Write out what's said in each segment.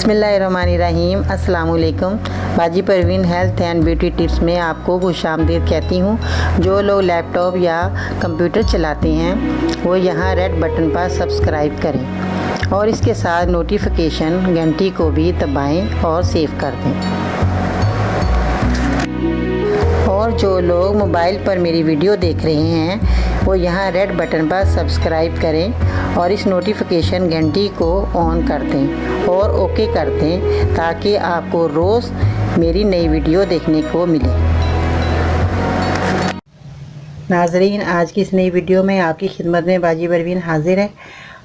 बिस्मिल्लाहिर्रहमानिर्रहीम। अस्सलाम वालेकुम। बाजी Parveen health and beauty tips में आपको खुशामदीद कहती हूँ। जो लोग लैपटॉप या कंप्यूटर चलाते हैं वो यहाँ रेड बटन पर सब्सक्राइब करें और इसके साथ नोटिफिकेशन घंटी को भी दबाएं और सेव कर दें। और जो लोग मोबाइल पर मेरी वीडियो देख रहे हैं वो यहाँ रेड बटन पर सब्सक्राइब करें और इस नोटिफिकेशन घंटी को ऑन कर दें और ओके कर दें ताकि आपको रोज़ मेरी नई वीडियो देखने को मिले। नाजरीन, आज की इस नई वीडियो में आपकी खिदमत में बाजी परवीन हाजिर है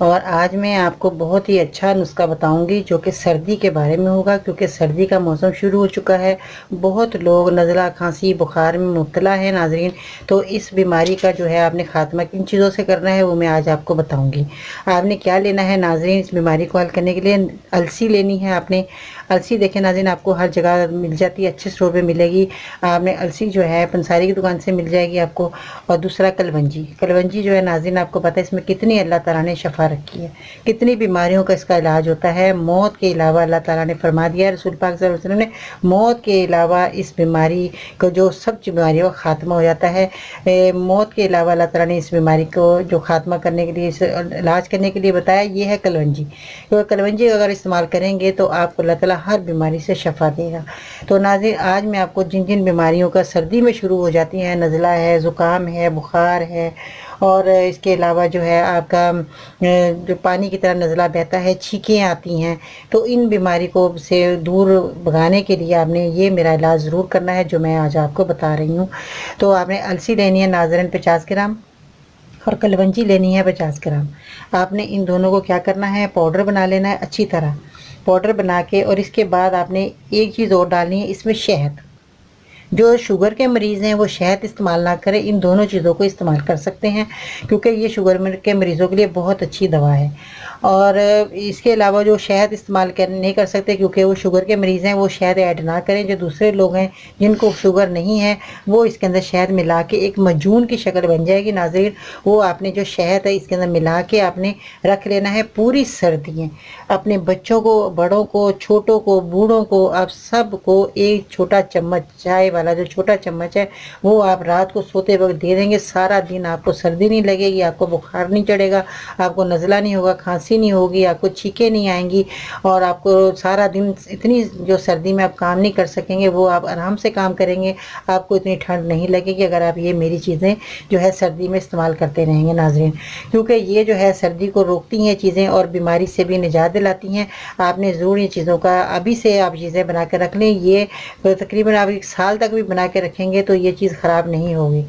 और आज मैं आपको बहुत ही अच्छा नुस्खा बताऊंगी जो कि सर्दी के बारे में होगा, क्योंकि सर्दी का मौसम शुरू हो चुका है। बहुत लोग नज़ला, खांसी, बुखार में मुब्तला है नाजरीन। तो इस बीमारी का जो है आपने ख़ात्मा किन चीज़ों से करना है वो मैं आज आपको बताऊंगी। आपने क्या लेना है नाजरीन, इस बीमारी को हल करने के लिए अलसी लेनी है आपने। अलसी देखें नाज़रीन, आपको हर जगह मिल जाती है, अच्छे स्टोर पे मिलेगी। आपने अलसी जो है पंसारी की दुकान से मिल जाएगी आपको। और दूसरा कलवंजी जो है नाज़रीन, आपको पता है इसमें कितनी अल्लाह ताला ने शफा रखी है, कितनी बीमारियों का इसका इलाज होता है। मौत के अलावा अल्लाह ताला ने फरमा दिया है, रसूल पाक सल्लल्लाहु अलैहि वसल्लम ने, मौत के अलावा इस बीमारी को जो सब बीमारियों का ख़ात्मा हो जाता है। मौत के अलावा अल्लाह ताला ने इस बीमारी को जो ख़ात्मा करने के लिए, इस इलाज करने के लिए बताया, ये है कलवंजी। तो कलवंजी अगर इस्तेमाल करेंगे तो आपको अल्लाह ताला हर बीमारी से शफा देगा। तो नाज़रीन, आज मैं आपको जिन जिन बीमारियों का सर्दी में शुरू हो जाती हैं, नज़ला है, ज़ुकाम है, बुखार है, और इसके अलावा जो है आपका जो पानी की तरह नज़ला बहता है, छींकें आती हैं, तो इन बीमारी को से दूर भगाने के लिए आपने ये मेरा इलाज ज़रूर करना है जो मैं आज आपको बता रही हूँ। तो आपने अलसी लेनी है नाज़रीन 50 ग्राम और कलवंजी लेनी है 50 ग्राम। आपने इन दोनों को क्या करना है, पाउडर बना लेना है अच्छी तरह। पाउडर बना के और इसके बाद आपने एक चीज़ और डालनी है, इसमें शहद। जो शुगर के मरीज़ हैं वो शहद इस्तेमाल ना करें, इन दोनों चीज़ों को इस्तेमाल कर सकते हैं क्योंकि ये शुगर के मरीज़ों के लिए बहुत अच्छी दवा है। और इसके अलावा जो शहद इस्तेमाल नहीं कर सकते क्योंकि वो शुगर के मरीज़ हैं, वो शहद ऐड ना करें। जो दूसरे लोग हैं जिनको शुगर नहीं है वो इसके अंदर शहद मिला के एक मजून की शक्ल बन जाएगी नाज़रीन। वो आपने जो शहद है इसके अंदर मिला के आपने रख लेना है पूरी सर्दियाँ। अपने बच्चों को, बड़ों को, छोटों को, बूढ़ों को, आप सबको एक छोटा चम्मच, चाय वाला जो छोटा चम्मच है वो आप रात को सोते वक्त दे देंगे। सारा दिन आपको सर्दी नहीं लगेगी, आपको बुखार नहीं चढ़ेगा, आपको नज़ला नहीं होगा, खांसी नहीं होगी, आपको छींकें नहीं आएंगी और आपको सारा दिन इतनी जो सर्दी में आप काम नहीं कर सकेंगे वो आप आराम से काम करेंगे। आपको इतनी ठंड नहीं लगेगी अगर आप ये मेरी चीज़ें जो है सर्दी में इस्तेमाल करते रहेंगे नाज़रीन, क्योंकि ये जो है सर्दी को रोकती हैं चीज़ें और बीमारी से भी निजात दिलाती हैं। आपने ज़रूर ये चीज़ों का अभी से आप चीज़ें बना कर रख लें। ये तकरीबन आप 1 साल तक भी बना के रखेंगे तो ये चीज़ ख़राब नहीं होगी।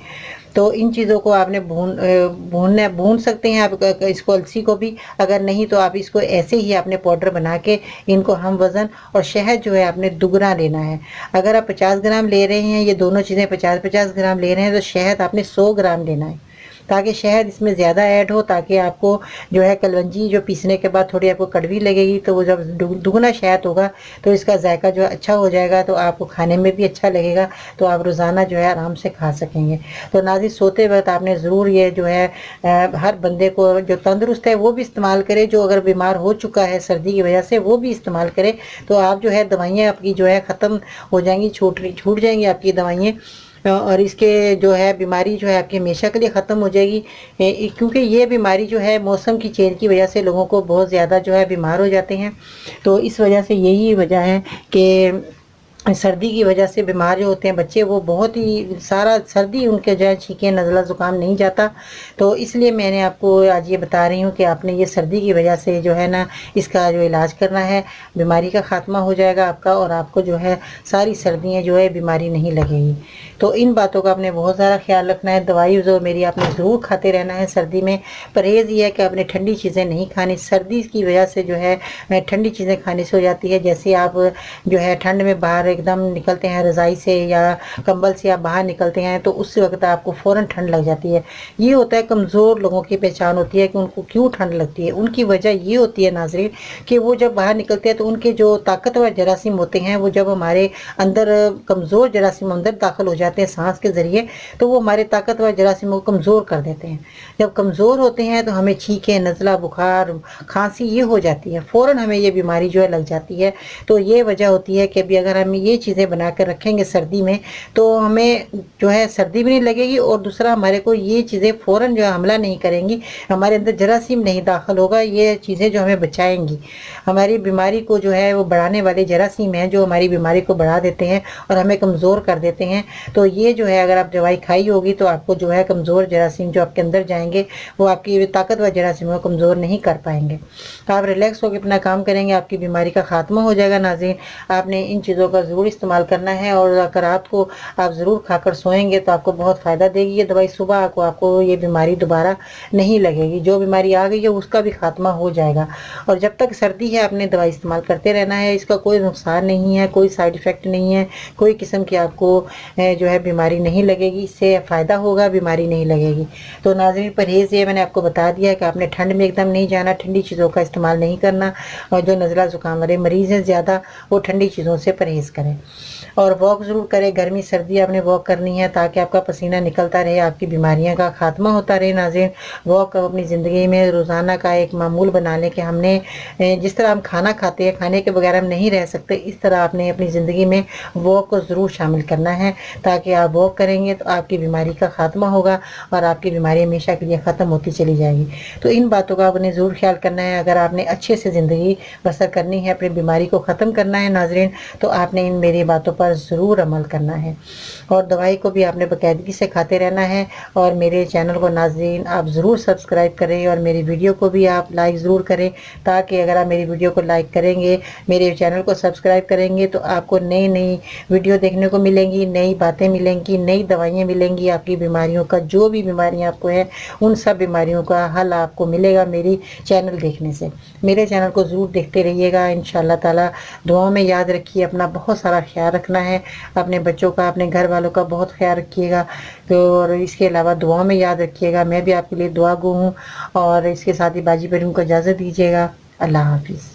तो इन चीज़ों को आपने भून सकते हैं आप इसको, अलसी को भी। अगर नहीं तो आप इसको ऐसे ही आपने पाउडर बना के इनको हम वज़न, और शहद जो है आपने दुगना लेना है। अगर आप 50 ग्राम ले रहे हैं, ये दोनों चीज़ें 50-50 ग्राम ले रहे हैं, तो शहद आपने 100 ग्राम लेना है ताकि शहद इसमें ज़्यादा ऐड हो, ताकि आपको जो है कलवंजी जो पीसने के बाद थोड़ी आपको कड़वी लगेगी, तो वो जब दुगना शहद होगा तो इसका जायका जो अच्छा हो जाएगा, तो आपको खाने में भी अच्छा लगेगा, तो आप रोज़ाना जो है आराम से खा सकेंगे। तो नाज़रीन, सोते वक्त आपने ज़रूर ये जो है हर बंदे को जो तंदुरुस्त है वो भी इस्तेमाल करे, जो अगर बीमार हो चुका है सर्दी की वजह से वो भी इस्तेमाल करे। तो आप जो है दवाइयाँ आपकी जो है ख़त्म हो जाएंगी, छूट जाएंगी आपकी दवाइयाँ, और इसके जो है बीमारी जो है आपकी हमेशा के लिए ख़त्म हो जाएगी। क्योंकि ये बीमारी जो है मौसम की चेंज की वजह से लोगों को बहुत ज़्यादा जो है बीमार हो जाते हैं। तो इस वजह से यही वजह है कि सर्दी की वजह से बीमार जो होते हैं बच्चे, वो बहुत ही सारा सर्दी उनके जो है छींकें, नज़ला, ज़ुकाम नहीं जाता। तो इसलिए मैंने आपको आज ये बता रही हूँ कि आपने ये सर्दी की वजह से जो है ना इसका जो इलाज करना है, बीमारी का ख़ात्मा हो जाएगा आपका और आपको जो है सारी सर्दियाँ जो है बीमारी नहीं लगेगी। तो इन बातों का आपने बहुत ज़्यादा ख्याल रखना है। दवाई जो मेरी आपने ज़रूर खाते रहना है सर्दी में। परहेज़ ये है कि आपने ठंडी चीज़ें नहीं खानी। सर्दी की वजह से जो है ठंडी चीज़ें खाने से हो जाती है, जैसे आप जो है ठंड में बाहर ایک دم نکلتے ہیں رضائی سے یا کمبل سے آپ باہر نکلتے ہیں تو اس وقت آپ کو فوراً ٹھنڈ لگ جاتی ہے. یہ ہوتا ہے کمزور لوگوں کی پہچان ہوتی ہے کہ ان کو کیوں ٹھنڈ لگتی ہے. ان کی وجہ یہ ہوتی ہے ناظرین کہ وہ جب باہر نکلتے ہیں تو ان کے جو طاقتور جراثیم ہوتے ہیں وہ جب ہمارے اندر کمزور جراثیم اندر داخل ہو جاتے ہیں سانس کے ذریعے تو وہ ہمارے طاقتور جراثیم کو کمزور کر دیتے ہیں. جب کمزور ہوتے ہیں تو ہمیں چھینکیں، نزلہ، بخار، کھانسی یہ ہو جاتی ہے، فوراً ہمیں یہ بیماری جو ہے لگ جاتی ہے. تو یہ وجہ ہوتی ہے کہ ابھی اگر ہم یہ چیزیں بنا کر رکھیں گے سردی میں تو ہمیں جو ہے سردی بھی نہیں لگے گی، اور دوسرا ہمارے کو یہ چیزیں فوراً جو ہے حملہ نہیں کریں گی، ہمارے اندر جراثیم نہیں داخل ہوگا. یہ چیزیں جو ہمیں بچائیں گی. ہماری بیماری کو جو ہے وہ بڑھانے والے جراثیم ہیں جو ہماری بیماری کو بڑھا دیتے ہیں اور ہمیں کمزور کر دیتے ہیں. تو یہ جو ہے اگر آپ دوائی کھائی ہوگی تو آپ کو جو ہے کمزور جراثیم جو آپ کے اندر جائیں گے وہ آپ کی طاقتور جراثیم کو کمزور نہیں کر پائیں گے. آپ ریلیکس ہو کے اپنا کام کریں گے، آپ کی بیماری کا خاتمہ ہو جائے گا. ناظرین آپ نے ان چیزوں کا ضرور استعمال کرنا ہے، اور اگر رات کو آپ ضرور کھا کر سوئیں گے تو آپ کو بہت فائدہ دے گی یہ دوائی. صبح کو آپ کو یہ بیماری دوبارہ نہیں لگے گی. جو بیماری آ گئی ہے اس کا بھی خاتمہ ہو جائے گا. اور جب تک سردی ہے آپ نے دوائی استعمال کرتے رہنا ہے. اس کا کوئی نقصان نہیں ہے، کوئی سائیڈ ایفیکٹ نہیں ہے، کوئی قسم کی آپ کو جو ہے بیماری نہیں لگے گی. اس سے فائدہ ہوگا، بیماری نہیں لگے گی. تو ناظرین پرہیز یہ میں نے آپ کو بتا دیا کہ آپ نے ٹھنڈ میں ایک دم نہیں جانا، ٹھنڈی چیزوں کا استعمال نہیں کرنا، اور جو نزلہ زکام والے مریض ہیں زیادہ وہ ٹھنڈی چیزوں سے پرہیز کریں. اور واک ضرور کریں، گرمی سردی آپ نے واک کرنی ہے تاکہ آپ کا پسینہ نکلتا رہے، آپ کی بیماریاں کا خاتمہ ہوتا رہے. ناظرین واک اپنی زندگی میں روزانہ کا ایک معمول بنا لیں کہ ہم نے جس طرح ہم کھانا کھاتے ہیں، کھانے کے بغیر ہم نہیں رہ سکتے، اس طرح آپ نے اپنی زندگی میں واک کو ضرور شامل کرنا ہے. تاکہ آپ واک کریں گے تو آپ کی بیماری کا خاتمہ ہوگا اور آپ کی بیماری ہمیشہ کے لیے ختم ہوتی چلی جائے گی. تو ان باتوں کا آپ نے ضرور خیال کرنا ہے. اگر آپ نے اچھے سے زندگی بسر کرنی ہے، اپنی بیماری کو ختم کرنا ہے ناظرین، تو آپ نے ان میری باتوں پر ضرور عمل کرنا ہے. اور دوائی کو بھی آپ نے باقاعدگی سے کھاتے رہنا ہے. اور میرے چینل کو ناظرین آپ ضرور سبسکرائب کریں، اور میری ویڈیو کو بھی آپ لائک ضرور کریں، تاکہ اگر آپ میری ویڈیو کو لائک کریں گے، میرے چینل کو سبسکرائب کریں گے، تو آپ کو نئی نئی ویڈیو دیکھنے کو ملیں گی، نئی باتیں ملیں گی، نئی دوائیاں ملیں گی. آپ کی بیماریوں کا جو بھی بیماریاں آپ کو ہیں ان سب بیماریوں کا حل آپ کو ملے گا میری چینل دیکھنے سے. میرے چینل کو ضرور دیکھتے رہیے گا. انشاءاللہ تعالی دعاؤں میں یاد رکھیے، اپنا بہت سارا خیال رکھنا ہے، اپنے بچوں کا، اپنے گھر والوں کا بہت خیال رکھیے گا. اور اس کے علاوہ دعاؤں میں یاد رکھیے گا. میں بھی آپ کے لیے دعا گو ہوں. اور اس کے ساتھ ہی باجی بہنوں کو اجازت دیجیے گا. اللہ حافظ.